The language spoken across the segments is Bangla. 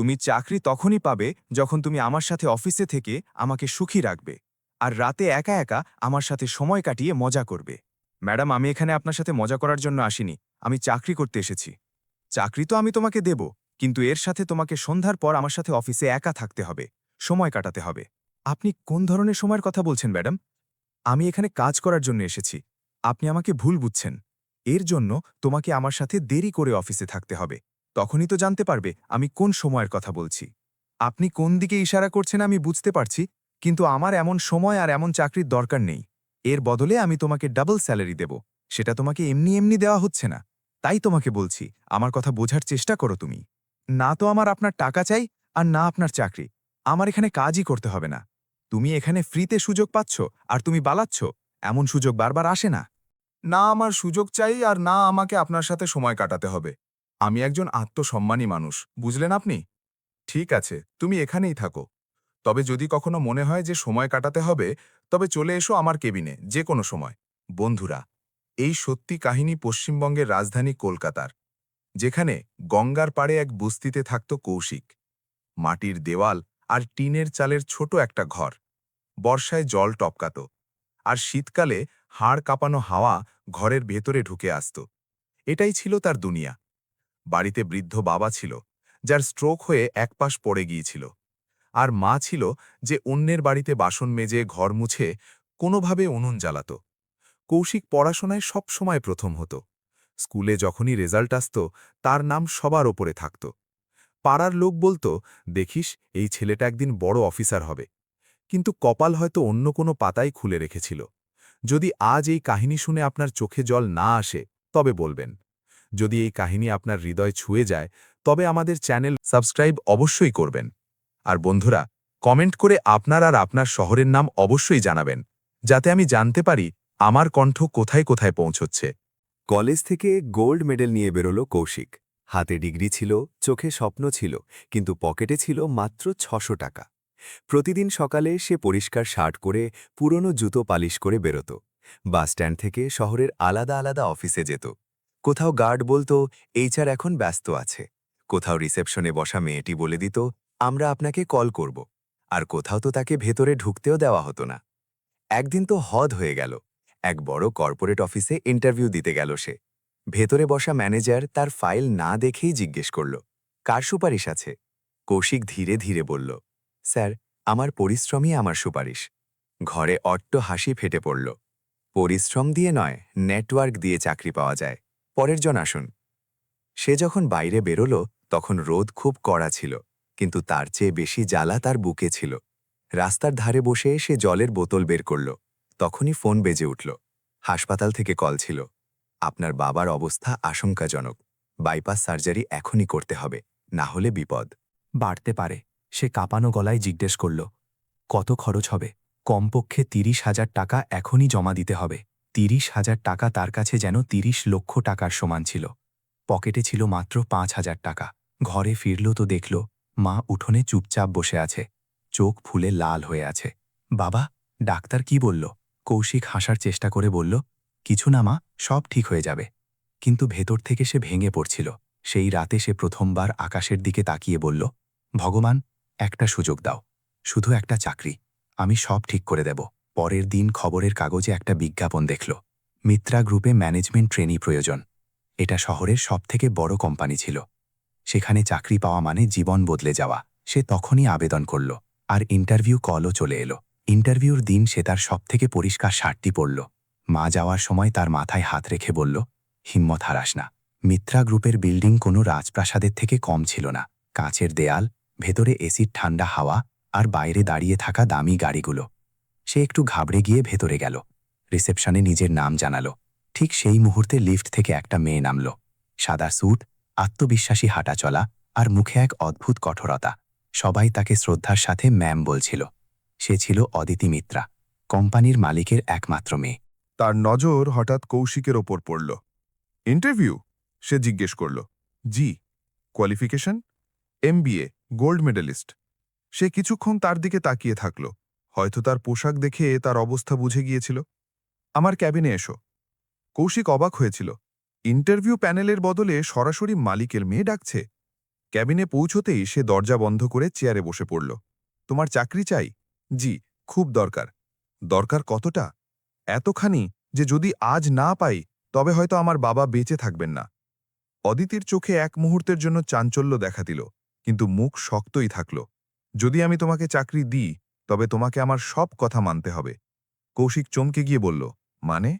তুমি চাকরি তখনই পাবে যখন তুমি আমার সাথে অফিসে থেকে আমাকে সুখী রাখবে আর রাতে একা একা আমার সাথে সময় কাটিয়ে মজা করবে। ম্যাডাম, আমি এখানে আপনার সাথে মজা করার জন্য আসিনি, আমি চাকরি করতে এসেছি। চাকরি তো আমি তোমাকে দেব, কিন্তু এর সাথে তোমাকে সন্ধ্যার পর আমার সাথে অফিসে একা থাকতে হবে, সময় কাটাতে হবে। আপনি কোন ধরনের সময়ের কথা বলছেন ম্যাডাম? আমি এখানে কাজ করার জন্য এসেছি। আপনি আমাকে ভুল বুঝছেন। এর জন্য তোমাকে আমার সাথে দেরি করে অফিসে থাকতে হবে। তখনই তো জানতে পারবে আমি কোন সময়ের কথা বলছি। আপনি কোন দিকে ইশারা করছেন আমি বুঝতে পারছি, কিন্তু আমার এমন সময় আর এমন চাকরির দরকার নেই। এর বদলে আমি তোমাকে ডাবল স্যালারি দেব। সেটা তোমাকে এমনি এমনি দেওয়া হচ্ছে না। তাই তোমাকে বলছি, আমার কথা বোঝার চেষ্টা করো তুমি। না তো আমার আপনার টাকা চাই, আর না আপনার চাকরি। আমার এখানে কাজই করতে হবে না। তুমি এখানে ফ্রিতে সুযোগ পাচ্ছ, আর তুমি বালাচ্ছ। এমন সুযোগ বারবার আসে না। না আমার সুযোগ চাই, আর না আমাকে আপনার সাথে সময় কাটাতে হবে। আমি একজন আত্মসম্মানী মানুষ, বুঝলেন আপনি? ঠিক আছে, তুমি এখানেই থাকো। তবে যদি কখনো মনে হয় যে সময় কাটাতে হবে, তবে চলে এসো আমার কেবিনে যে কোনো সময়। বন্ধুরা, এই সত্যি কাহিনী পশ্চিমবঙ্গের রাজধানী কলকাতার, যেখানে গঙ্গার পাড়ে এক বস্তিতে থাকত কৌশিক। মাটির দেওয়াল আর টিনের চালের ছোট একটা ঘর। বর্ষায় জল টপকাত, আর শীতকালে হাড় কাঁপানো হাওয়া ঘরের ভেতরে ঢুকে আসত। এটাই ছিল তার দুনিয়া। বাড়িতে বৃদ্ধ বাবা ছিল, যার স্ট্রোক হয়ে একপাশ পড়ে গিয়েছিল। আর মা ছিল, যে অন্যের বাড়িতে বাসন মেজে ঘর মুছে কোনোভাবে উনুন জ্বালাত। কৌশিক পড়াশোনায় সব সময় প্রথম হতো। স্কুলে যখনই রেজাল্ট আসত, তার নাম সবার ওপরে থাকত। পাড়ার লোক বলতো, দেখিস এই ছেলেটা একদিন বড় অফিসার হবে। কিন্তু কপাল হয়তো অন্য কোনো পাতাই খুলে রেখেছিল। যদি আজ এই কাহিনী শুনে আপনার চোখে জল না আসে, তবে বলবেন। যদি এই কাহিনী আপনার হৃদয় ছুঁয়ে যায়, তবে আমাদের চ্যানেল সাবস্ক্রাইব অবশ্যই করবেন। আর বন্ধুরা, কমেন্ট করে আপনার আর আপনার শহরের নাম অবশ্যই জানাবেন, যাতে আমি জানতে পারি আমার কণ্ঠ কোথায় কোথায় পৌঁছচ্ছে। কলেজ থেকে গোল্ড মেডেল নিয়ে বেরোলো কৌশিক। হাতে ডিগ্রি ছিল, চোখে স্বপ্ন ছিল, কিন্তু পকেটে ছিল মাত্র ৬০০ টাকা। প্রতিদিন সকালে সে পরিষ্কার শার্ট করে পুরনো জুতো পালিশ করে বেরোত। বাসস্ট্যান্ড থেকে শহরের আলাদা আলাদা অফিসে যেত। কোথাও গার্ড বলতো, এইচআর এখন ব্যস্ত আছে। কোথাও রিসেপশনে বসা মেয়েটি বলে দিত, আমরা আপনাকে কল করব। আর কোথাও তো তাকে ভেতরে ঢুকতেও দেওয়া হতো না। একদিন তো হদ হয়ে গেল। এক বড় কর্পোরেট অফিসে ইন্টারভিউ দিতে গেল সে। ভেতরে বসা ম্যানেজার তার ফাইল না দেখেই জিজ্ঞেস করল, কার সুপারিশ আছে? কৌশিক ধীরে ধীরে বলল, স্যার, আমার পরিশ্রমই আমার সুপারিশ। ঘরে অট্ট হাসি ফেটে পড়ল। পরিশ্রম দিয়ে নয়, নেটওয়ার্ক দিয়ে চাকরি পাওয়া যায়। পরের জন আসুন। সে যখন বাইরে বেরোল, তখন রোদ খুব কড়া ছিল, কিন্তু তার চেয়ে বেশি জ্বালা তার বুকে ছিল। রাস্তার ধারে বসে সে জলের বোতল বের করল। তখনই ফোন বেজে উঠল। হাসপাতাল থেকে কল ছিল। আপনার বাবার অবস্থা আশঙ্কাজনক। বাইপাস সার্জারি এখনই করতে হবে, না হলে বিপদ। বাড়তে পারে। সে কাঁপানো গলায় জিজ্ঞেস করল, কত খরচ হবে? কমপক্ষে ৩০,০০০ টাকা এখনই জমা দিতে হবে। ৩০,০০০ টাকা তার কাছে যেন ৩০ লক্ষ টাকার সমান ছিল। পকেটে ছিল মাত্র ৫,০০০ টাকা। ঘরে ফিরল তো দেখল, মা উঠোনে চুপচাপ বসে আছে। চোখ ফুলে লাল হয়ে আছে। বাবা, ডাক্তার কি বলল? কৌশিক হাসার চেষ্টা করে বলল, কিছু না মা, সব ঠিক হয়ে যাবে। কিন্তু ভেতর থেকে সে ভেঙে পড়ছিল। সেই রাতে সে প্রথমবার আকাশের দিকে তাকিয়ে বলল, ভগবান, একটা সুযোগ দাও, শুধু একটা চাকরি, আমি সব ঠিক করে দেব। পরের দিন খবরের কাগজে একটা বিজ্ঞাপন দেখল, মিত্রা গ্রুপে ম্যানেজমেন্ট ট্রেনি প্রয়োজন। এটা শহরের সবথেকে বড় কোম্পানি ছিল। সেখানে চাকরি পাওয়া মানে জীবন বদলে যাওয়া। সে তখনই আবেদন করল, আর ইন্টারভিউ কলও চলে এলো। ইন্টারভিউর দিন সে তার সবথেকে পরিষ্কার শার্টটি পরল। মা যাওয়ার সময় তার মাথায় হাত রেখে বলল, হিম্মত হারাস না। মিত্রা গ্রুপের বিল্ডিং কোনো রাজপ্রাসাদের থেকে কম ছিল না। কাঁচের দেয়াল, ভেতরে এসির ঠান্ডা হাওয়া, আর বাইরে দাঁড়িয়ে থাকা দামি গাড়িগুলো। সে একটু ঘাবড়ে গিয়ে ভেতরে গেল। রিসেপশনে নিজের নাম জানালো। ঠিক সেই মুহূর্তে লিফট থেকে একটা মেয়ে নামল। সাদা স্যুট, আত্মবিশ্বাসী হাঁটা চলা, আর মুখে এক অদ্ভুত কঠোরতা। সবাই তাকে শ্রদ্ধার সাথে ম্যাম বলছিল। সে ছিল অদিতি মিত্রা, কোম্পানির মালিকের একমাত্র মেয়ে। তার নজর হঠাৎ কৌশিকের ওপর পড়ল। ইন্টারভিউ? সে জিজ্ঞেস করল। জি। কোয়ালিফিকেশন? MBA, gold medalist. সে কিছুক্ষণ তার দিকে তাকিয়ে থাকল। হয়তো তার পোশাক দেখে তার অবস্থা বুঝে গিয়েছিল। আমার ক্যাবিনে এসো। কৌশিক অবাক হয়েছিল। ইন্টারভিউ প্যানেলের বদলে সরাসরি মালিকের মেয়ে ডাকছে। ক্যাবিনে পৌঁছতেই সে দরজা বন্ধ করে চেয়ারে বসে পড়ল। তোমার চাকরি চাই? জি, খুব দরকার। দরকার কতটা? এতখানি যে যদি আজ না পাই তবে হয়তো আমার বাবা বেঁচে থাকবেন না। অদিতির চোখে এক মুহূর্তের জন্য চাঞ্চল্য দেখা দিল, কিন্তু মুখ শক্তই থাকল। যদি আমি তোমাকে চাকরি দিই তবে তোমাকে আমার সব কথা মানতে হবে। কৌশিক চমকে গিয়ে বলল, মানে?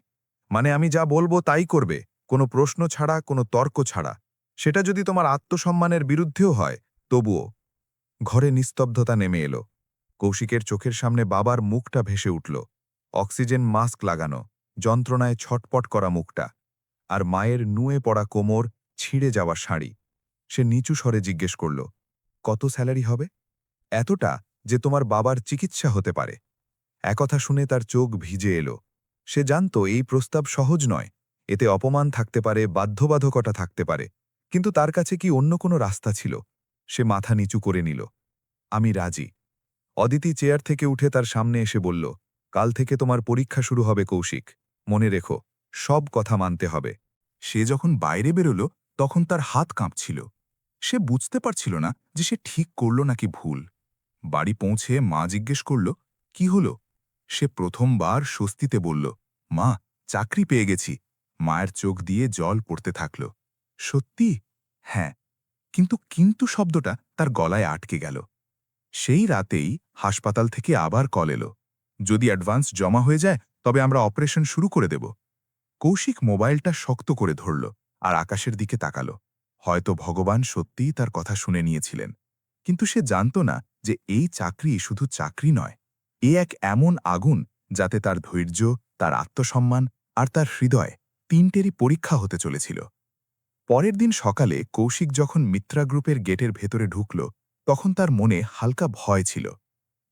মানে আমি যা বলবো তাই করবে, কোনো প্রশ্ন ছাড়া, কোনো তর্ক ছাড়া। সেটা যদি তোমার আত্মসম্মানের বিরুদ্ধেও হয় তবুও। ঘরে নিস্তব্ধতা নেমে এলো। কৌশিকের চোখের সামনে বাবার মুখটা ভেসে উঠল। অক্সিজেন মাস্ক লাগানো, যন্ত্রণায় ছটপট করা মুখটা, আর মায়ের নুয়ে পড়া কোমর, ছিঁড়ে যাওয়া শাড়ি। সে নিচু স্বরে জিজ্ঞেস করল, কত স্যালারি হবে? এতটা যে তোমার বাবার চিকিৎসা হতে পারে। একথা শুনে তার চোখ ভিজে এলো। সে জানত এই প্রস্তাব সহজ নয়, এতে অপমান থাকতে পারে, বাধ্যবাধকতা থাকতে পারে, কিন্তু তার কাছে কি অন্য কোনো রাস্তা ছিল? সে মাথা নিচু করে নিল। আমি রাজি। অদিতি চেয়ার থেকে উঠে তার সামনে এসে বলল, কাল থেকে তোমার পরীক্ষা শুরু হবে কৌশিক। মনে রেখো, সব কথা মানতে হবে। সে যখন বাইরে বেরোল তখন তার হাত কাঁপছিল। সে বুঝতে পারছিল না যে সে ঠিক করল নাকি ভুল। বাড়ি পৌঁছে মা জিজ্ঞেস করল, কি হলো? সে প্রথমবার স্বস্তিতে বলল, মা, চাকরি পেয়ে গেছি। মায়ের চোখ দিয়ে জল পড়তে থাকল। সত্যি? হ্যাঁ। কিন্তু শব্দটা তার গলায় আটকে গেল। সেই রাতেই হাসপাতাল থেকে আবার কল এলো, যদি অ্যাডভান্স জমা হয়ে যায় তবে আমরা অপারেশন শুরু করে দেব। কৌশিক মোবাইলটা শক্ত করে ধরল আর আকাশের দিকে তাকাল। হয়তো ভগবান সত্যিই তার কথা শুনে নিয়েছিলেন। কিন্তু সে জানত না যে এই চাকরি শুধু চাকরি নয়, এ এক এমন আগুন যাতে তার ধৈর্য, তার আত্মসম্মান আর তার হৃদয় তিনটেরই পরীক্ষা হতে চলেছিল। পরের দিন সকালে কৌশিক যখন মিত্রা গ্রুপের গেটের ভেতরে ঢুকল তখন তার মনে হালকা ভয় ছিল,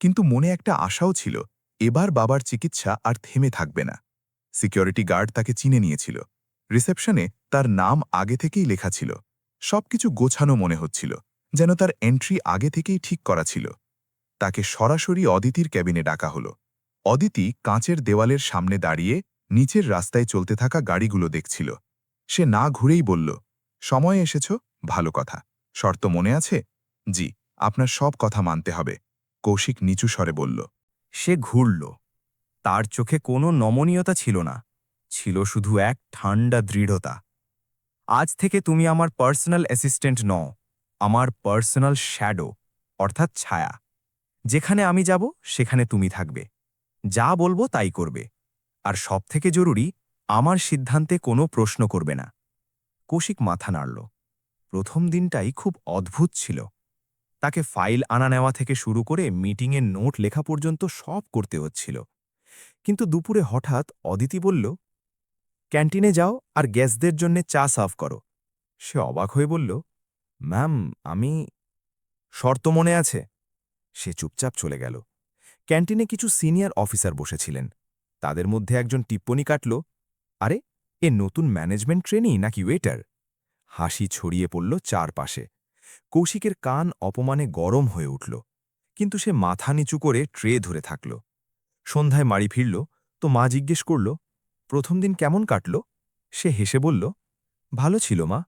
কিন্তু মনে একটা আশাও ছিল, এবার বাবার চিকিৎসা আর থেমে থাকবে না। সিকিউরিটি গার্ড তাকে চিনে নিয়েছিল। রিসেপশনে তার নাম আগে থেকেই লেখা ছিল। সবকিছু গোছানো মনে হচ্ছিল, যেন তার এন্ট্রি আগে থেকেই ঠিক করা ছিল। তাকে সরাসরি অদিতির ক্যাবিনে ডাকা হলো। অদিতি কাঁচের দেওয়ালের সামনে দাঁড়িয়ে নিচের রাস্তায় চলতে থাকা গাড়িগুলো দেখছিল। সে না ঘুরেই বলল, সময় এসেছ, ভালো কথা। শর্ত মনে আছে? জি, আপনার সব কথা মানতে হবে। কৌশিক নিচু স্বরে বলল। সে ঘুরল। তার চোখে কোনো নমনীয়তা ছিল না, ছিল শুধু এক ঠান্ডা দৃঢ়তা। আজ থেকে তুমি আমার পার্সোনাল অ্যাসিস্ট্যান্ট নও, আমার পার্সোনাল শ্যাডো, অর্থাৎ ছায়া। যেখানে আমি যাব সেখানে তুমি থাকবে, যা বলবো তাই করবে, আর সবথেকে জরুরি, আমার সিদ্ধান্তে কোনো প্রশ্ন করবে না। কৌশিক মাথা নাড়ল। প্রথম দিনটাই খুব অদ্ভুত ছিল। তাকে ফাইল আনা নেওয়া থেকে শুরু করে মিটিংয়ের নোট লেখা পর্যন্ত সব করতে হচ্ছিল। কিন্তু দুপুরে হঠাৎ অদিতি বলল, ক্যান্টিনে যাও আর গেস্টদের জন্য চা সার্ভ করো। সে অবাক হয়ে বলল, ম্যাম, আমি... শর্ত মনে আছে? সে চুপচাপ চলে গেল। ক্যান্টিনে কিছু সিনিয়র অফিসার বসেছিলেন। তাদের মধ্যে একজন টিপ্পনি কাটল, আরে, এ নতুন ম্যানেজমেন্ট ট্রেনি নাকি ওয়েটার? হাসি ছড়িয়ে পড়ল চারপাশে। কৌশিকের কান অপমানে গরম হয়ে উঠল, কিন্তু সে মাথা নিচু করে ট্রে ধরে থাকল। সন্ধ্যায় বাড়ি ফিরল তো মা জিজ্ঞেস করল, প্রথম দিন কেমন কাটল? সে হেসে বলল, ভালো ছিল মা,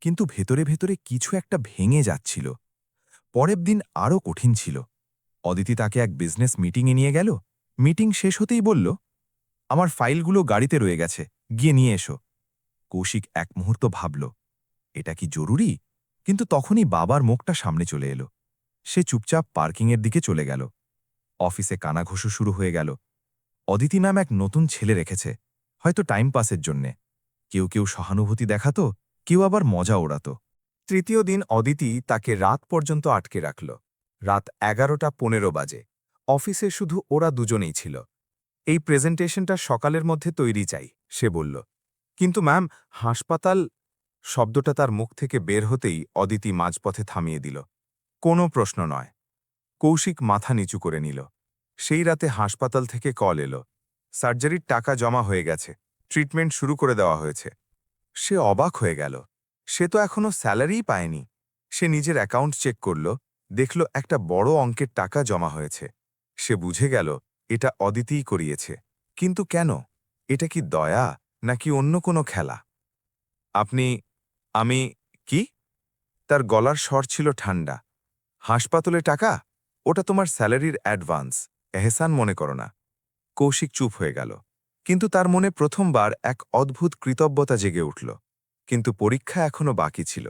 কিন্তু ভেতরে ভেতরে কিছু একটা ভেঙে যাচ্ছিল। পরের দিন আরও কঠিন ছিল। অদিতি তাকে এক বিজনেস মিটিংয়ে নিয়ে গেল। মিটিং শেষ হতেই বলল, আমার ফাইলগুলো গাড়িতে রয়ে গেছে, গিয়ে নিয়ে এসো। কৌশিক এক মুহূর্ত ভাবল, এটা কি জরুরি? কিন্তু তখনই বাবার মুখটা সামনে চলে এলো। সে চুপচাপ পার্কিংয়ের দিকে চলে গেল। অফিসে কানাঘুষো শুরু হয়ে গেল। অদিতি ম্যাম এক নতুন ছেলে রেখেছে, হয়তো টাইম পাসের জন্যে। কেউ কেউ সহানুভূতি দেখাত, কেউ আবার মজা ওড়াত। তৃতীয় দিন অদিতি তাকে রাত পর্যন্ত আটকে রাখল। রাত 11:15 বাজে। অফিসে শুধু ওরা দুজনেই ছিল। এই প্রেজেন্টেশনটা সকালের মধ্যে তৈরি চাই, সে বলল। কিন্তু ম্যাম, হাসপাতাল... শব্দটা তার মুখ থেকে বের হতেই অদিতি মাঝপথে থামিয়ে দিল। কোনো প্রশ্ন নয়। কৌশিক মাথা নিচু করে নিল। সেই রাতে হাসপাতাল থেকে কল এলো, সার্জারির টাকা জমা হয়ে গেছে, ট্রিটমেন্ট শুরু করে দেওয়া হয়েছে। সে অবাক হয়ে গেল। সে তো এখনো স্যালারিই পায়নি। সে নিজের অ্যাকাউন্ট চেক করল, দেখল একটা বড় অঙ্কের টাকা জমা হয়েছে। সে বুঝে গেল এটা অদিতিই করিয়েছে। কিন্তু কেন? এটা কি দয়া নাকি অন্য কোনো খেলা? আমি কি? তার গলার স্বর ছিল ঠান্ডা। হাসপাতালে টাকা? ওটা তোমার স্যালারির অ্যাডভান্স, এহসান মনে করো না। কৌশিক চুপ হয়ে গেল, কিন্তু তার মনে প্রথমবার এক অদ্ভুত কৃতজ্ঞতা জেগে উঠল। কিন্তু পরীক্ষা এখনও বাকি ছিল।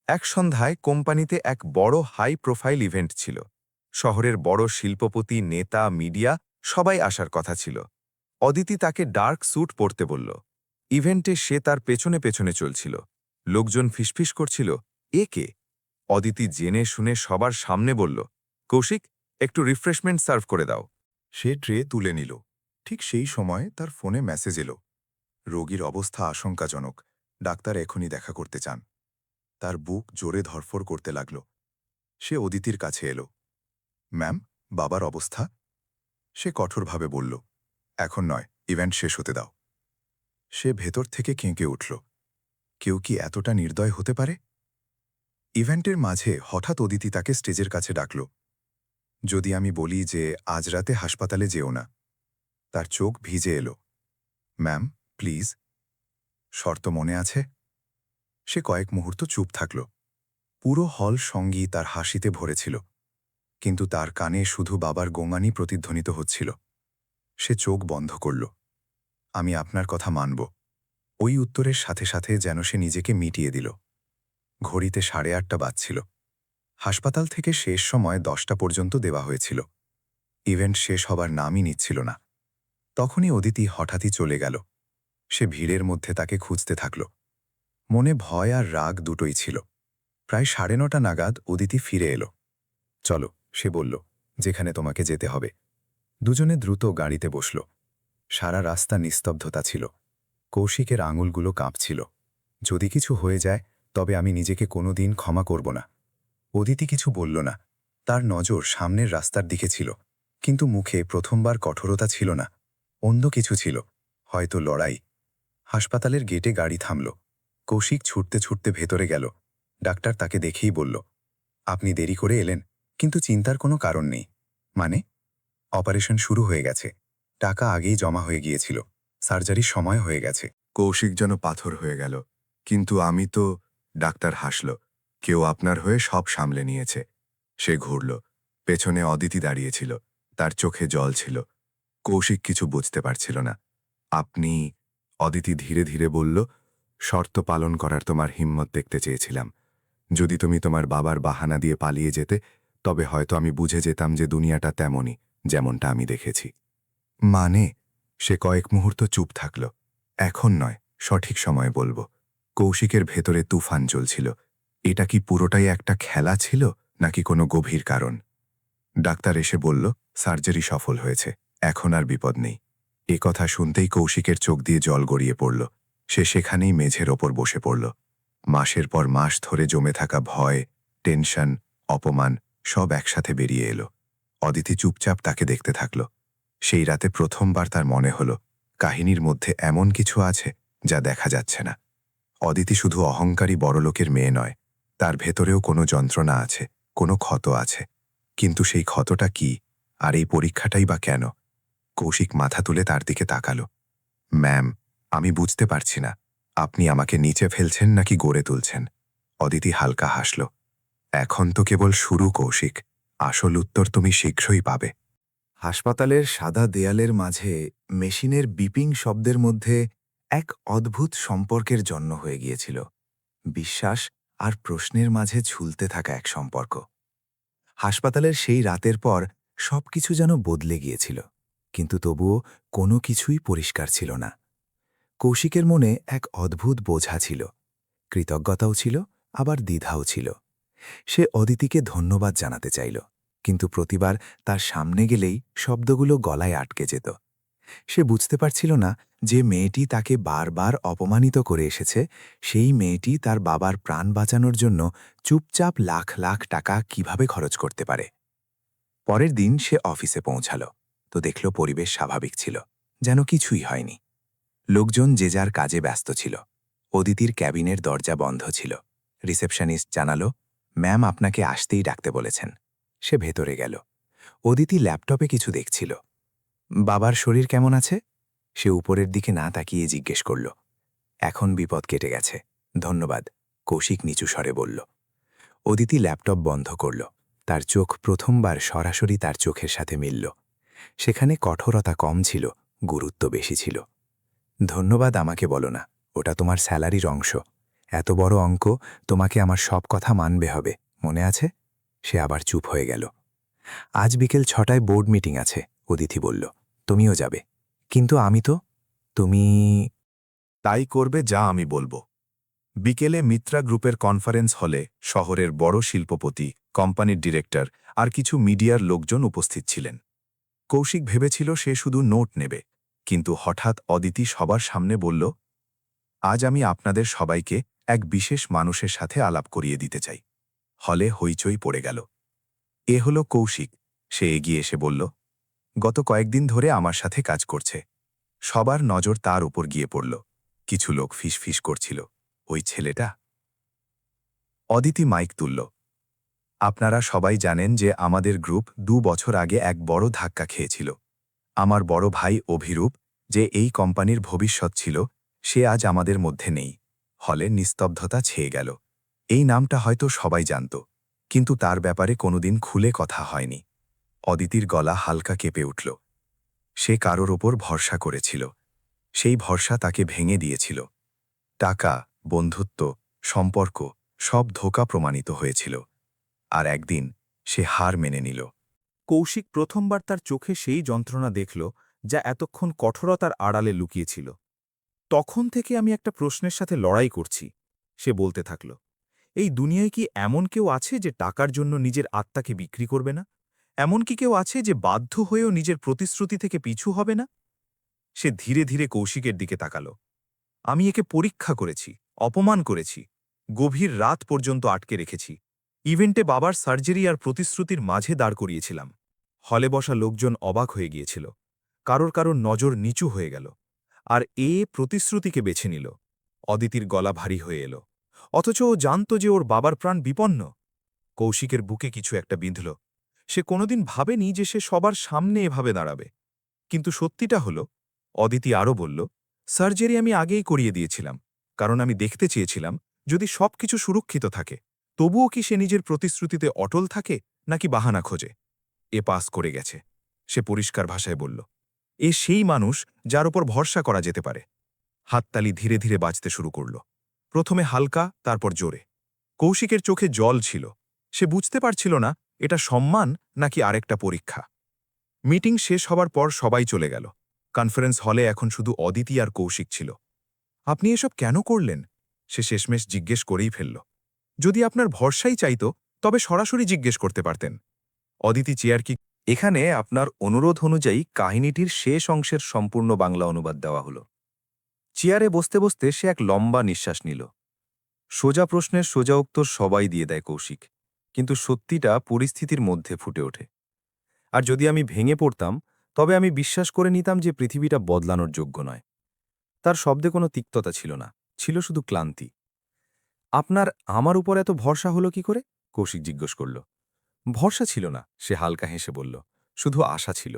এক সন্ধ্যায় কোম্পানিতে এক বড় হাই প্রোফাইল ইভেন্ট ছিল। শহরের বড় শিল্পপতি, নেতা, মিডিয়া সবাই আসার কথা ছিল। অদিতি তাকে ডার্ক স্যুট পরতে বলল। ইভেন্টে সে তার পেছনে পেছনে চলছিল। লোকজন ফিসফিস করছিল, এ কে? অদিতি জেনে শুনে সবার সামনে বলল, কৌশিক, একটু রিফ্রেশমেন্ট সার্ভ করে দাও। সে ট্রে তুলে নিল। ঠিক সেই সময় তার ফোনে মেসেজ এলো, রোগীর অবস্থা আশঙ্কাজনক, ডাক্তার এখনই দেখা করতে চান। তার বুক জোরে ধরফর করতে লাগল। সে অদিতির কাছে এলো। ম্যাম, বাবার অবস্থা? সে কঠোরভাবে বলল, এখন নয়, ইভেন্ট শেষ হতে দাও। সে ভেতর থেকে কেঁকে উঠল। কেউ কি এতটা নির্দয় হতে পারে? ইভেন্টের মাঝে হঠাৎ অদিতি তাকে স্টেজের কাছে ডাকল। যদি আমি বলি যে আজ রাতে হাসপাতালে যেও না? তার চোখ ভিজে এলো। Ma'am, please. শর্ত মনে আছে? সে কয়েক মুহূর্ত চুপ থাকল। পুরো হল সঙ্গী তার হাসিতে ভরেছিল, কিন্তু তার কানে শুধু বাবার গোঙানি প্রতিধ্বনিত হচ্ছিল। সে চোখ বন্ধ করল। আমি আপনার কথা মানব। ওই উত্তরের সাথে সাথে যেন সে নিজেকে মিটিয়ে দিল। ঘড়িতে 8:30 বাজছিল। হাসপাতাল থেকে শেষ সময় 10টা পর্যন্ত দেওয়া হয়েছিল। ইভেন্ট শেষ হবার নামই নিচ্ছিল না। তখনই অদিতি হঠাৎই চলে গেল। সে ভিড়ের মধ্যে তাকে খুঁজতে থাকল। মনে ভয় আর রাগ দুটোই ছিল। প্রায় 9:30 নাগাদ অদিতি ফিরে এলো। চলো, সে বলল, যেখানে তোমাকে যেতে হবে। দুজনে দ্রুত গাড়িতে বসল। সারা রাস্তা নিস্তব্ধতা ছিল। কৌশিকের আঙুলগুলো কাঁপছিল। যদি কিছু হয়ে যায় তবে আমি নিজেকে কোনোদিন ক্ষমা করব না। অদিতি কিছু বলল না। তার নজর সামনের রাস্তার দিকে ছিল, কিন্তু মুখে প্রথমবার কঠোরতা ছিল না। অন্য কিছু ছিল, হয়তো লড়াই। হাসপাতালের গেটে গাড়ি থামল। কৌশিক ছুটতে ছুটতে ভেতরে গেল। ডাক্তার তাকে দেখেই বলল, আপনি দেরি করে এলেন, কিন্তু চিন্তার কোনো কারণ নেই। মানে? অপারেশন শুরু হয়ে গেছে, টাকা আগেই জমা হয়ে গিয়েছিল, সার্জারির সময় হয়ে গেছে। কৌশিক যেন পাথর হয়ে গেল। কিন্তু আমি তো... ডাক্তার হাসল। কেউ আপনার হয়ে সব সামলে নিয়েছে। সে ঘুরল। পেছনে অদিতি দাঁড়িয়েছিল। তার চোখে জল ছিল। কৌশিক কিছু বুঝতে পারছিল না। আপনি... অদিতি ধীরে ধীরে বলল, শর্ত পালন করার তোমার হিম্মত দেখতে চেয়েছিলাম। যদি তুমি তোমার বাবার বাহানা দিয়ে পালিয়ে যেতে, তবে হয়তো আমি বুঝে যেতাম যে দুনিয়াটা তেমনই, যেমনটা আমি দেখেছি। মানে? সে কয়েক মুহূর্ত চুপ থাকল। এখন নয়, সঠিক সময় বলবো। কৌশিকের ভেতরে তুফান চলছিল। এটা কি পুরোটাই একটা খেলা ছিল, নাকি কোনো গভীর কারণ? ডাক্তার এসে বলল, সার্জারি সফল হয়েছে, এখন আর বিপদ নেই। এ কথা শুনতেই কৌশিকের চোখ দিয়ে জল গড়িয়ে পড়ল। সে সেখানেই মেঝের ওপর বসে পড়ল। মাসের পর মাস ধরে জমে থাকা ভয়, টেনশন, অপমান সব একসাথে বেরিয়ে এলো। অদিতি চুপচাপ তাকে দেখতে থাকল। সেই রাতে প্রথমবার তার মনে হল, কাহিনীর মধ্যে এমন কিছু আছে যা দেখা যাচ্ছে না। অদিতি শুধু অহংকারী বড়লোকের মেয়ে নয়, তার ভেতরেও কোনো যন্ত্রণা আছে, কোনো ক্ষত আছে। কিন্তু সেই ক্ষতটা কি, আর এই পরীক্ষাটাই বা কেন? কৌশিক মাথা তুলে তার দিকে তাকালো। ম্যাম, আমি বুঝতে পারছি না, আপনি আমাকে নিচে ফেলছেন নাকি গড়ে তুলছেন? অদিতি হালকা হাসল। এখন তো কেবল শুরু কৌশিক, আসল উত্তর তুমি শীঘ্রই পাবে। হাসপাতালের সাদা দেয়ালের মাঝে মেশিনের বিপিং শব্দের মধ্যে এক অদ্ভুত সম্পর্কের জন্ম হয়ে গিয়েছিল। বিশ্বাস আর প্রশ্নের মাঝে ঝুলতে থাকা এক সম্পর্ক। হাসপাতালের সেই রাতের পর সবকিছু যেন বদলে গিয়েছিল, কিন্তু তবুও কোনো কিছুই পরিষ্কার ছিল না। কৌশিকের মনে এক অদ্ভুত বোঝা ছিল, কৃতজ্ঞতাও ছিল, আবার দ্বিধাও ছিল। সে অদিতিকে ধন্যবাদ জানাতে চাইল, কিন্তু প্রতিবার তার সামনে গেলেই শব্দগুলো গলায় আটকে যেত। সে বুঝতে পারছিল না যে মেয়েটি তাকে বারবার অপমানিত করে এসেছে, সেই মেয়েটি তার বাবার প্রাণ বাঁচানোর জন্য চুপচাপ লাখ লাখ টাকা কিভাবে খরচ করতে পারে। পরের দিন সে অফিসে পৌঁছাল, তো দেখল পরিবেশ স্বাভাবিক ছিল, যেন কিছুই হয়নি। লোকজন যে যার কাজে ব্যস্ত ছিল। অদিতির ক্যাবিনের দরজা বন্ধ ছিল। রিসেপশনিস্ট জানালো, ম্যাম আপনাকে আসতেই ডাকতে বলেছেন। সে ভেতরে গেল। অদিতি ল্যাপটপে কিছু দেখছিল। বাবার শরীর কেমন আছে? সে উপরের দিকে না তাকিয়ে জিজ্ঞেস করল। এখন বিপদ কেটে গেছে, ধন্যবাদ, কৌশিক নিচু স্বরে বলল। অদিতি ল্যাপটপ বন্ধ করল। তার চোখ প্রথমবার সরাসরি তার চোখের সাথে মিলল। সেখানে কঠোরতা কম ছিল, গুরুত্ব বেশি ছিল। ধন্যবাদ আমাকে বলো না, ওটা তোমার স্যালারির অংশ। এত বড় অঙ্ক, তোমাকে আমার সব কথা মানবে হবে, মনে আছে? সে আবার চুপ হয়ে গেল। আজ বিকেল 6টায় বোর্ড মিটিং আছে, অদিতি বলল। তুমিও যাবে? কিন্তু আমি তো। তুমি। তাই করবে যা আমি বলবো। বিকেলে মিত্রা গ্রুপের কনফারেন্স হলে শহরের বড় শিল্পপতি, কোম্পানির ডিরেক্টর আর কিছু মিডিয়ার লোকজন উপস্থিত ছিলেন। কৌশিক ভেবেছিল সে শুধু নোট নেবে, কিন্তু হঠাৎ অদিতি সবার সামনে বলল, আজ আমি আপনাদের সবাইকে এক বিশেষ মানুষের সাথে আলাপ করিয়ে দিতে চাই। হলে হইচই পড়ে গেল। এ হলো কৌশিক। সে এগিয়ে এসে বলল, গত কয়েকদিন ধরে আমার সাথে কাজ করছে। সবার নজর তার উপর গিয়ে পড়ল। কিছু লোক ফিসফিস করছিল, ওই ছেলেটা। অদিতি মাইক তুলল। আপনারা সবাই জানেন যে আমাদের গ্রুপ 2 বছর আগে এক বড় ধাক্কা খেয়েছিল। আমার বড় ভাই অভিরূপ, যে এই কোম্পানির ভবিষ্যৎ ছিল, সে আজ আমাদের মধ্যে নেই। হলে নিস্তব্ধতা ছেয়ে গেল। এই নামটা হয়তো সবাই জানত, কিন্তু তার ব্যাপারে কোনোদিন খুলে কথা হয়নি। অদিতির গলা হালকা কেঁপে উঠল। সে কারোর ওপর ভরসা করেছিল। সেই ভরসা তাকে ভেঙে দিয়েছিল। টাকা, বন্ধুত্ব, সম্পর্ক সব ধোঁকা প্রমাণিত হয়েছিল। আর একদিন সে হার মেনে নিল। কৌশিক প্রথমবার তার চোখে সেই যন্ত্রণা দেখল যা এতক্ষণ কঠোরতার আড়ালে লুকিয়েছিল। তখন থেকে আমি একটা প্রশ্নের সাথে লড়াই করছি, সে বলতে থাকল। এই দুনিয়ায় কি এমন কেউ আছে যে টাকার জন্য নিজের আত্মাকে বিক্রি করবে না? এমন কি কেউ আছে যে বাধ্য হয়েও নিজের প্রতিশ্রুতি থেকে পিছু হবে না? সে ধীরে ধীরে কৌশিকের দিকে তাকাল। আমি একে পরীক্ষা করেছি, অপমান করেছি, গভীর রাত পর্যন্ত আটকে রেখেছি। ইভেন্টে বাবার সার্জারি আর প্রতিশ্রুতির মাঝে দাঁড় করিয়েছিলাম। হলে বসা লোকজন অবাক হয়ে গিয়েছিল। কারোর কারোর নজর নিচু হয়ে গেল। আর প্রতিশ্রুতিকে বেছে নিল। অদিতির গলা ভারী হয়ে এলো। অথচ ও জানত যে ওর বাবার প্রাণ বিপন্ন। কৌশিকের বুকে কিছু একটা বিঁধল। সে কোনোদিন ভাবেনি যে সে সবার সামনে এভাবে দাঁড়াবে। কিন্তু সত্যিটা হলো, অদিতি আরও বলল, সার্জারি আমি আগেই করিয়ে দিয়েছিলাম, কারণ আমি দেখতে চেয়েছিলাম যদি সবকিছু সুরক্ষিত থাকে, তবুও কি সে নিজের প্রতিশ্রুতিতে অটল থাকে নাকি বাহানা খোঁজে। এ পাস করে গেছে, সে পরিষ্কার ভাষায় বলল। এ সেই মানুষ যার উপর ভরসা করা যেতে পারে। হাততালি ধীরে ধীরে বাজতে শুরু করল। প্রথমে হালকা, তারপর জোরে। কৌশিকের চোখে জল ছিল। সে বুঝতে পারছিল না এটা সম্মান নাকি আরেকটা পরীক্ষা। মিটিং শেষ হবার পর সবাই চলে গেল। কনফারেন্স হলে এখন শুধু অদিতি আর কৌশিক ছিল। আপনি এসব কেন করলেন? সে শেষমেশ জিজ্ঞেস করেই ফেলল। যদি আপনার ভরসাই চাইত, তবে সরাসরি জিজ্ঞেস করতে পারতেন। অদিতি চেয়ার কি। এখানে আপনার অনুরোধ অনুযায়ী কাহিনীটির শেষ অংশের সম্পূর্ণ বাংলা অনুবাদ দেওয়া হলো। চেয়ারে বসতে বসতে সে এক লম্বা নিঃশ্বাস নিল। সোজা প্রশ্নের সোজা উত্তর সবাই দিয়ে দেয় কৌশিক, কিন্তু সত্যিটা পরিস্থিতির মধ্যে ফুটে ওঠে। আর যদি আমি ভেঙে পড়তাম, তবে আমি বিশ্বাস করে নিতাম যে পৃথিবীটা বদলানোর যোগ্য নয়। তার শব্দে কোনো তিক্ততা ছিল না, ছিল শুধু ক্লান্তি। আপনার আমার উপর এত ভরসা হলো কি করে? কৌশিক জিজ্ঞেস করল। ভরসা ছিল না, সে হালকা হেসে বলল, শুধু আশা ছিল।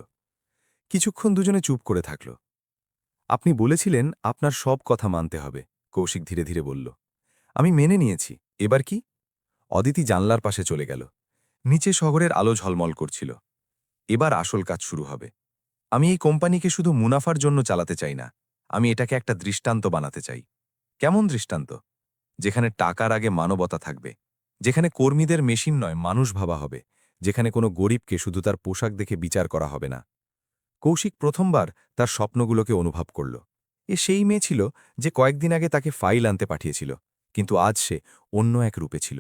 কিছুক্ষণ দুজনে চুপ করে থাকল। আপনি বলেছিলেন আপনার সব কথা মানতে হবে, কৌশিক ধীরে ধীরে বলল। আমি মেনে নিয়েছি, এবার কি? অদিতি জানলার পাশে চলে গেল। নিচে শহরের আলো ঝলমল করছিল। এবার আসল কাজ শুরু হবে। আমি এই কোম্পানিকে শুধু মুনাফার জন্য চালাতে চাই না, আমি এটাকে একটা দৃষ্টান্ত বানাতে চাই। কেমন দৃষ্টান্ত? যেখানে টাকার আগে মানবতা থাকবে, যেখানে কর্মীদের মেশিন নয় মানুষ ভাবা হবে, যেখানে কোনো গরিবকে শুধু তার পোশাক দেখে বিচার করা হবে না। কৌশিক প্রথমবার তার স্বপ্নগুলোকে অনুভব করল। এ সেই মেয়ে ছিল যে কয়েকদিন আগে তাকে ফাইল আনতে পাঠিয়েছিল, কিন্তু আজ সে অন্য এক রূপে ছিল।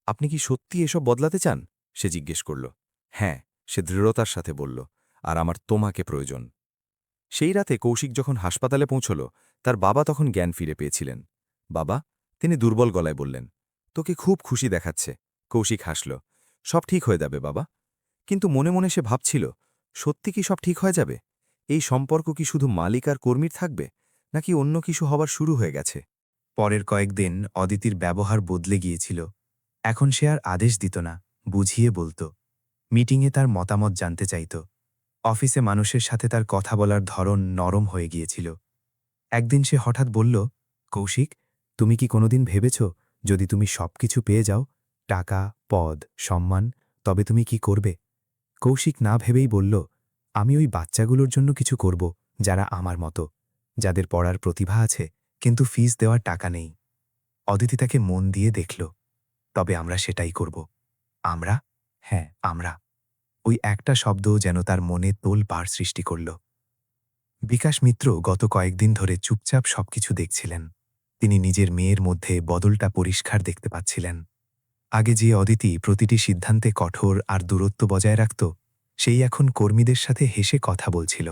আপনি কি সত্যি এসব বদলাতে চান? সে জিজ্ঞেস করল। হ্যাঁ, সে দৃঢ়তার সাথে বলল, আর আমার তোমাকে প্রয়োজন। সেই রাতে কৌশিক যখন হাসপাতালে পৌঁছল, তার বাবা তখন জ্ঞান ফিরে পেয়েছিলেন। বাবা, তিনি দুর্বল গলায় বললেন, তোকে খুব খুশি দেখাচ্ছে। কৌশিক হাসল। সব ঠিক হয়ে যাবে বাবা। কিন্তু মনে মনে সে ভাবছিল, সত্যি কি সব ঠিক হয়ে যাবে? এই সম্পর্ক কি শুধু মালিক আর কর্মীর থাকবে, নাকি অন্য কিছু হবার শুরু হয়ে গেছে? পরের কয়েকদিন অদিতির ব্যবহার বদলে গিয়েছিল। এখন সে আর আদেশ দিত না, বুঝিয়ে বলত। মিটিংয়ে তার মতামত জানতে চাইত। অফিসে মানুষের সাথে তার কথা বলার ধরন নরম হয়ে গিয়েছিল। একদিন সে হঠাৎ বলল, কৌশিক, তুমি কি কোনোদিন ভেবেছ, যদি তুমি সবকিছু পেয়ে যাও, টাকা, পদ, সম্মান, তবে তুমি কি করবে? কৌশিক না ভেবেই বলল, আমি ওই বাচ্চাগুলোর জন্য কিছু করব, যারা আমার মতো, যাদের পড়ার প্রতিভা আছে কিন্তু ফিস দেওয়ার টাকা নেই। অদিতি তাকে মন দিয়ে দেখল। তবে আমরা সেটাই করব। আমরা? হ্যাঁ, আমরা। ওই একটা শব্দও যেন তার মনে তোলপাড় সৃষ্টি করল। বিকাশ মিত্র গত কয়েকদিন ধরে চুপচাপ সবকিছু দেখছিলেন। তিনি নিজের মেয়ের মধ্যে বদলটা পরিষ্কার দেখতে পাচ্ছিলেন। আগে যে অদিতি প্রতিটি সিদ্ধান্তে কঠোর আর দূরত্ব বজায় রাখত, সেই এখন কর্মীদের সাথে হেসে কথা বলছিল,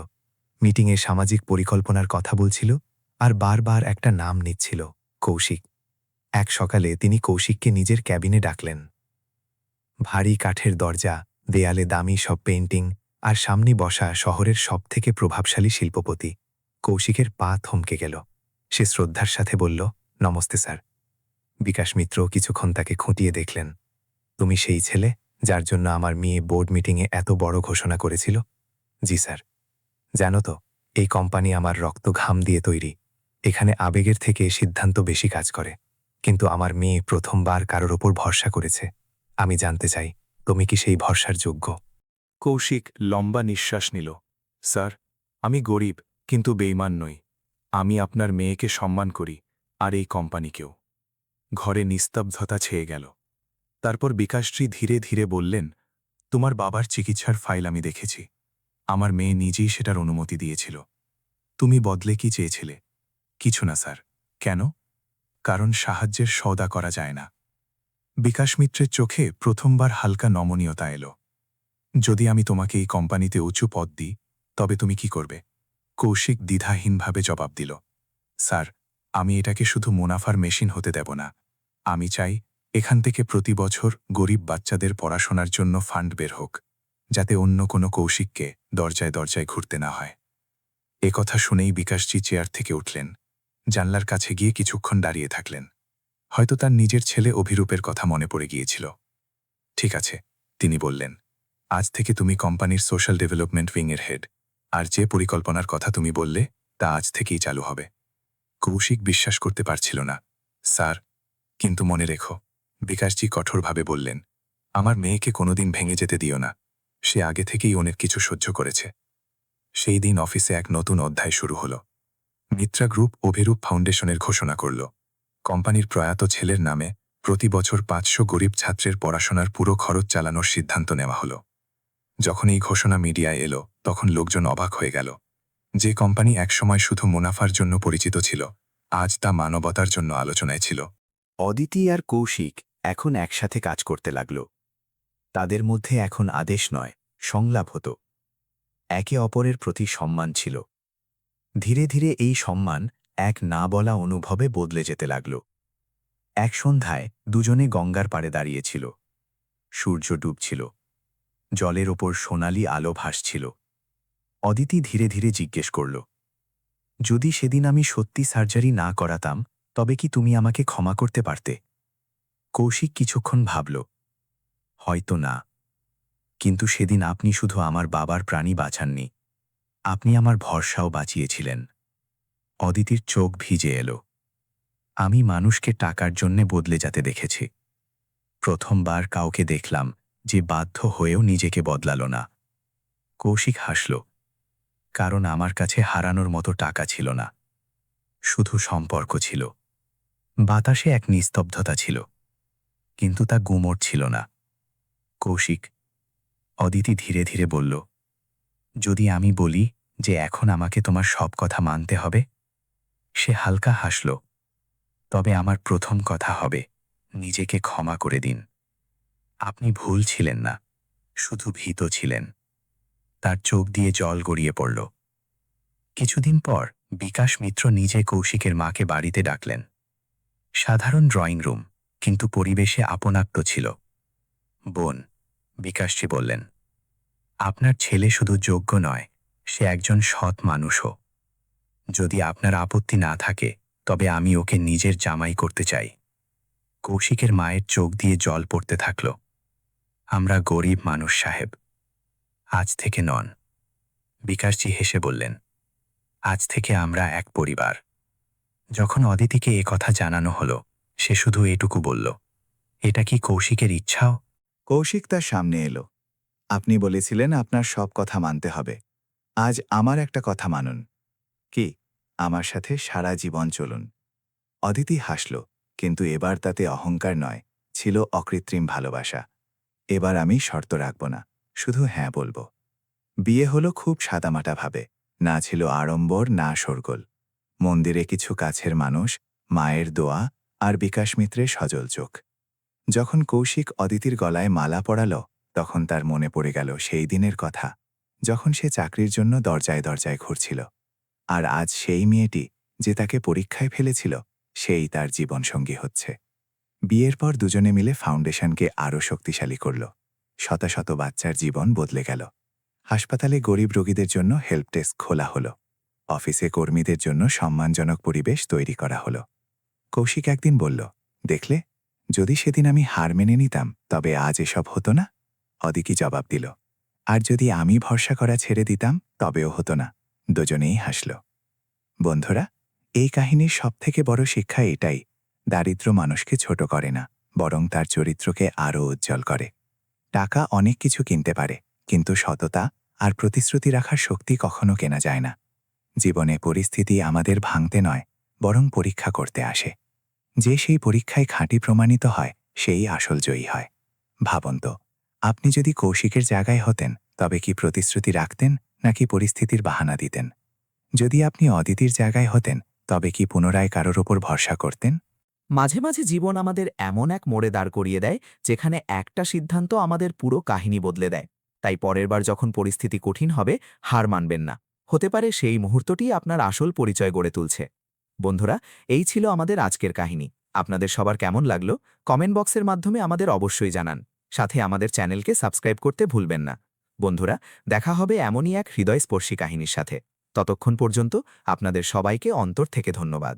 মিটিংয়ে সামাজিক পরিকল্পনার কথা বলছিল, আর বারবার একটা নাম নিচ্ছিল, কৌশিক। এক সকালে তিনি কৌশিককে নিজের ক্যাবিনে ডাকলেন। ভারী কাঠের দরজা, দেয়ালে দামি সব পেইন্টিং, আর সামনে বসা শহরের সবথেকে প্রভাবশালী শিল্পপতি। কৌশিকের পা থমকে গেল। সে শ্রদ্ধার সাথে বলল, নমস্তে স্যার। বিকাশ মিত্র কিছুক্ষণ তাকে খুঁটিয়ে দেখলেন। তুমি সেই ছেলে যার জন্য আমার মেয়ে বোর্ড মিটিংয়ে এত বড় ঘোষণা করেছিল? জি স্যার। জানো তো, এই কোম্পানি আমার রক্ত ঘাম দিয়ে তৈরি। এখানে আবেগের থেকে সিদ্ধান্ত বেশি কাজ করে। কিন্তু আমার মেয়ে প্রথমবার কারোর ওপর ভরসা করেছে। আমি জানতে চাই, তুমি কি সেই ভরসার যোগ্য? কৌশিক লম্বা নিঃশ্বাস নিল। স্যার, আমি গরিব কিন্তু বেইমান নই। আমি আপনার মেয়েকে সম্মান করি, আর এই কোম্পানিকেও। ঘরে নিস্তব্ধতা ছেয়ে গেল। তারপর বিকাশশ্রী ধীরে ধীরে বললেন, তোমার বাবার চিকিৎসার ফাইল আমি দেখেছি। আমার মেয়ে নিজেই সেটার অনুমতি দিয়েছিল। তুমি বদলে কি চেয়েছিলে? কিছু না স্যার। কেন? কারণ সাহায্যের সওদা করা যায় না। বিকাশ মিত্রের চোখে প্রথমবার হালকা নমনীয়তা এলো। যদি আমি তোমাকে এই কোম্পানিতে উঁচু পদ দিই, তবে তুমি কি করবে? কৌশিক দ্বিধাহীনভাবে জবাব দিল, স্যার, আমি এটাকে শুধু মুনাফার মেশিন হতে দেব না। আমি চাই এখান থেকে প্রতি বছর গরিব বাচ্চাদের পড়াশোনার জন্য ফান্ড বের হোক, যাতে অন্য কোনো কৌশিককে দরজায় দরজায় ঘুরতে না হয়। এ কথা শুনেই বিকাশজি চেয়ার থেকে উঠলেন। জানলার কাছে গিয়ে কিছুক্ষণ দাঁড়িয়ে থাকলেন। হয়তো তার নিজের ছেলে অভিরূপের কথা মনে পড়ে গিয়েছিল। ঠিক আছে, তিনি বললেন, আজ থেকে তুমি কোম্পানির সোশ্যাল ডেভেলপমেন্ট উইংয়ের হেড, আর যে পরিকল্পনার কথা তুমি বললে তা আজ থেকেই চালু হবে। কৌশিক বিশ্বাস করতে পারছিল না। স্যার, কিন্তু মনে রেখো, বিকাশজি কঠোরভাবে বললেন, আমার মেয়েকে কোনোদিন ভেঙে যেতে দিও না। সে আগে থেকেই অনেক কিছু সহ্য করেছে। সেই দিন অফিসে এক নতুন অধ্যায় শুরু হলো। মিত্রা গ্রুপ অভিরূপ ফাউন্ডেশনের ঘোষণা করল, কোম্পানির প্রয়াত ছেলের নামে প্রতি বছর 500 গরিব ছাত্রের পড়াশোনার পুরো খরচ চালানোর সিদ্ধান্ত নেওয়া হলো। যখন এই ঘোষণা মিডিয়ায় এলো, তখন লোকজন অবাক হয়ে গেল। যে কোম্পানি একসময় শুধু মুনাফার জন্য পরিচিত ছিল, আজ তা মানবতার জন্য আলোচনায় ছিল। অদিতি আর কৌশিক এখন একসাথে কাজ করতে লাগল। তাদের মধ্যে এখন আদেশ নয়, সংলাপ হতো। একে অপরের প্রতি সম্মান ছিল। ধীরে ধীরে এই সম্মান এক না বলা অনুভবে বদলে যেতে লাগল। এক সন্ধ্যায় দুজনে গঙ্গার পাড়ে দাঁড়িয়েছিল। সূর্য ডুবছিল। জলের ওপর সোনালি আলো ভাসছিল। অদিতি ধীরে ধীরে জিজ্ঞেস করল, যদি সেদিন আমি সত্যি সার্জারি না করাতাম, তবে কি তুমি আমাকে ক্ষমা করতে পারতে? কৌশিক কিছুক্ষণ ভাবল, হয়তো না। কিন্তু সেদিন আপনি শুধু আমার বাবার প্রাণী বাঁচাননি, আপনি আমার ভরসাও বাঁচিয়েছিলেন। অদিতির চোখ ভিজে এলো। আমি মানুষকে টাকার জন্যে বদলে যেতে দেখেছি। প্রথমবার কাউকে দেখলাম যে বাধ্য হয়েও নিজেকে বদলাল না। কৌশিক হাসল, কারণ আমার কাছে হারানোর মতো টাকা ছিল না, শুধু সম্পর্ক ছিল। বাতাসে এক নিস্তব্ধতা ছিল, কিন্তু তা গুমোট ছিল না। কৌশিক, অদিতি ধীরে ধীরে বলল, যদি আমি বলি যে এখন আমাকে তোমার সব কথা মানতে হবে? সে হালকা হাসল, তবে আমার প্রথম কথা হবে, নিজেকে ক্ষমা করে দিন। আপনি ভুল ছিলেন না, শুধু ভীত ছিলেন। তার চোখ দিয়ে জল গড়িয়ে পড়ল। কিছুদিন পর বিকাশ মিত্র নিজে কৌশিকের মাকে বাড়িতে ডাকলেন। সাধারণ ড্রয়িং রুম, কিন্তু পরিবেশে আপনাত্ম ছিল। বোন, বিকাশজি বললেন, আপনার ছেলে শুধু যোগ্য নয়, সে একজন সৎ মানুষও। যদি আপনার আপত্তি না থাকে, তবে আমি ওকে নিজের জামাই করতে চাই। কৌশিকের মায়ের চোখ দিয়ে জল পড়তে থাকল। আমরা গরিব মানুষ সাহেব, আজ থেকে নন। বিকাশজি হেসে বললেন, আজ থেকে আমরা এক পরিবার। যখন অদিতিকে এ কথা জানানো হলো, সে শুধু এটুকু বলল, এটা কি কৌশিকের ইচ্ছাও? কৌশিক তার সামনে এলো। আপনি বলেছিলেন আপনার সব কথা মানতে হবে। আজ আমার একটা কথা মানুন। কি? আমার সাথে সারা জীবন চলুন। অদিতি হাসল, কিন্তু এবার তাতে অহংকার নয়, ছিল অকৃত্রিম ভালোবাসা। এবার আমি শর্ত রাখব না, শুধু হ্যাঁ বলবো। বিয়ে হলো খুব সাদামাটাভাবে, না ছিল আড়ম্বর না শোরগোল। মন্দিরে কিছু কাছের মানুষ, মায়ের দোয়া আর বিকাশ মিত্রের সজল চোখ। যখন কৌশিক অদিতির গলায় মালা পরাল, তখন তার মনে পড়ে গেল সেই দিনের কথা, যখন সে চাকরির জন্য দরজায় দরজায় ঘুরছিল। আর আজ সেই মেয়েটি, যে তাকে পরীক্ষায় ফেলেছিল, সেই তার জীবনসঙ্গী হচ্ছে। বিয়ের পর দুজনে মিলে ফাউন্ডেশনকে আরও শক্তিশালী করল। শত শত বাচ্চার জীবন বদলে গেল। হাসপাতালে গরিব রোগীদের জন্য হেল্প ডেস্ক খোলা হলো। অফিসে কর্মীদের জন্য সম্মানজনক পরিবেশ তৈরি করা হলো। কৌশিক একদিন বলল, দেখলে, যদি সেদিন আমি হার মেনে নিতাম তবে আজ এসব হতো না। অদিতি জবাব দিল, আর যদি আমি ভরসা করা ছেড়ে দিতাম তবেও হতো না। দুজনেই হাসল। বন্ধুরা, এই কাহিনীর সবথেকে বড় শিক্ষা এটাই, দারিদ্র মানুষকে ছোট করে না, বরং তার চরিত্রকে আরও উজ্জ্বল করে। টাকা অনেক কিছু কিনতে পারে, কিন্তু সততা আর প্রতিশ্রুতি রাখার শক্তি কখনো কেনা যায় না। জীবনে পরিস্থিতি আমাদের ভাঙতে নয়, বরং পরীক্ষা করতে আসে। যে সেই পরীক্ষায় খাঁটি প্রমাণিত হয়, সেই আসল জয়ী হয়। ভাবুন তো, আপনি যদি কৌশিকের জায়গায় হতেন, তবে কি প্রতিশ্রুতি রাখতেন নাকি পরিস্থিতির বাহানা দিতেন? যদি আপনি অদিতির জায়গায় হতেন, তবে কি পুনরায় কারোর ওপর ভরসা করতেন? মাঝে মাঝে জীবন আমাদের এমন এক মোড়ে দাঁড় করিয়ে দেয়, যেখানে একটা সিদ্ধান্ত আমাদের পুরো কাহিনী বদলে দেয়। তাই পরের বার যখন পরিস্থিতি কঠিন হবে, হার মানবেন না। হতে পারে সেই মুহূর্তটি আপনার আসল পরিচয় গড়ে তুলছে। বন্ধুরা, এই ছিল আমাদের আজকের কাহিনী। আপনাদের সবার কেমন লাগলো কমেন্ট বক্সের মাধ্যমে আমাদের অবশ্যই জানান। সাথে আমাদের চ্যানেলকে সাবস্ক্রাইব করতে ভুলবেন না। বন্ধুরা, দেখা হবে এমনই এক হৃদয়স্পর্শী কাহিনীর সাথে। ততক্ষণ পর্যন্ত আপনাদের সবাইকে অন্তর থেকে ধন্যবাদ।